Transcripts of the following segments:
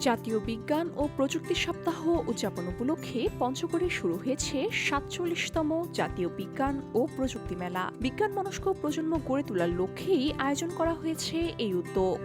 জাতীয় বিজ্ঞান ও প্রযুক্তি সপ্তাহ উদযাপন উপলক্ষে পঞ্চগড়ে শুরু হয়েছে ৪৭তম জাতীয় বিজ্ঞান ও প্রযুক্তি মেলা। বিজ্ঞান মনস্ক প্রজন্ম গড়ে তোলার লক্ষ্যেই আয়োজন করা হয়েছে এই উদ্যোগ।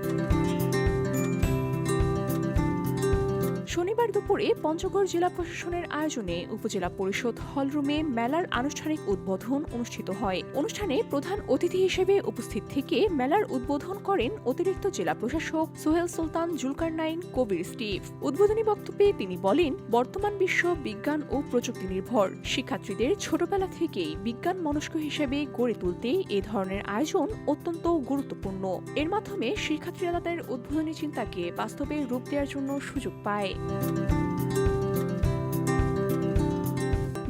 শনিবার দুপুরে পঞ্চগড় জেলা প্রশাসনের আয়োজনে উপজেলা পরিষদ হলরুমে মেলার আনুষ্ঠানিক উদ্বোধন অনুষ্ঠিত হয়। অনুষ্ঠানে প্রধান অতিথি হিসেবে উপস্থিত থেকে মেলার উদ্বোধন করেন অতিরিক্ত জেলা প্রশাসক সোহেল সুলতান জুলকারনাইন কবির স্টিভ। উদ্বোধনী বক্তব্যে তিনি বলেন, বর্তমান বিশ্ব বিজ্ঞান ও প্রযুক্তি নির্ভর। শিক্ষার্থীদের ছোটবেলা থেকেই বিজ্ঞান মনস্ক হিসেবে গড়ে তুলতে এ ধরনের আয়োজন অত্যন্ত গুরুত্বপূর্ণ। এর মাধ্যমে শিক্ষার্থীরা তাদের উদ্বোধনী চিন্তাকে বাস্তবে রূপ দেওয়ার জন্য সুযোগ পায়।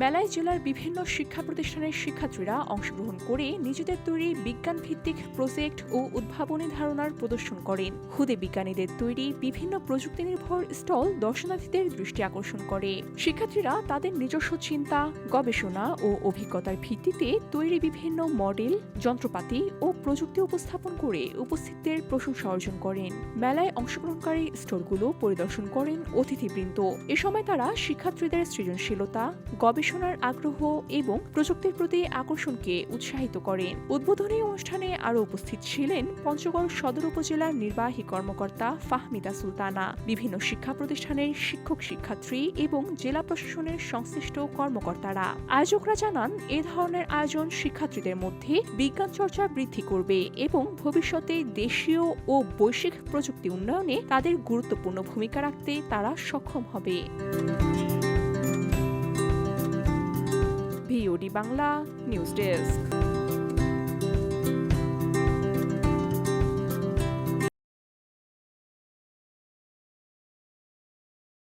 মেলায় জেলার বিভিন্ন শিক্ষা প্রতিষ্ঠানের শিক্ষার্থীরা অংশগ্রহণ করে নিজেদের তৈরি বিজ্ঞান ভিত্তিক প্রজেক্ট ও উদ্ভাবনী ধারণার প্রদর্শন করেন। খুদে বিজ্ঞানীদের তৈরি বিভিন্ন প্রযুক্তি নির্ভর স্টল দর্শনার্থীদের দৃষ্টি আকর্ষণ করে। শিক্ষার্থীরা তাদের নিজস্ব চিন্তা, গবেষণা ও অভিজ্ঞতার ভিত্তিতে তৈরি বিভিন্ন মডেল, যন্ত্রপাতি ও প্রযুক্তি উপস্থাপন করে উপস্থিতদের প্রশংসা অর্জন করেন। মেলায় অংশগ্রহণকারী স্টলগুলো পরিদর্শন করেন অতিথিবৃন্দ। এ সময় তারা শিক্ষার্থীদের সৃজনশীলতা, গবেষণার আগ্রহ এবং প্রযুক্তির প্রতি আকর্ষণকে উৎসাহিত করেন। উদ্বোধনী অনুষ্ঠানে আরও উপস্থিত ছিলেন পঞ্চগড় সদর উপজেলার নির্বাহী কর্মকর্তা ফাহমিদা সুলতানা, বিভিন্ন শিক্ষা প্রতিষ্ঠানের শিক্ষক শিক্ষার্থী এবং জেলা প্রশাসনের সংশ্লিষ্ট কর্মকর্তারা। আয়োজকরা জানান, এ ধরনের আয়োজন শিক্ষার্থীদের মধ্যে বিজ্ঞান চর্চা বৃদ্ধি করবে এবং ভবিষ্যতে দেশীয় ও বৈশ্বিক প্রযুক্তি উন্নয়নে তাদের গুরুত্বপূর্ণ ভূমিকা রাখতে তারা সক্ষম হবে। VOD Bangla news desk.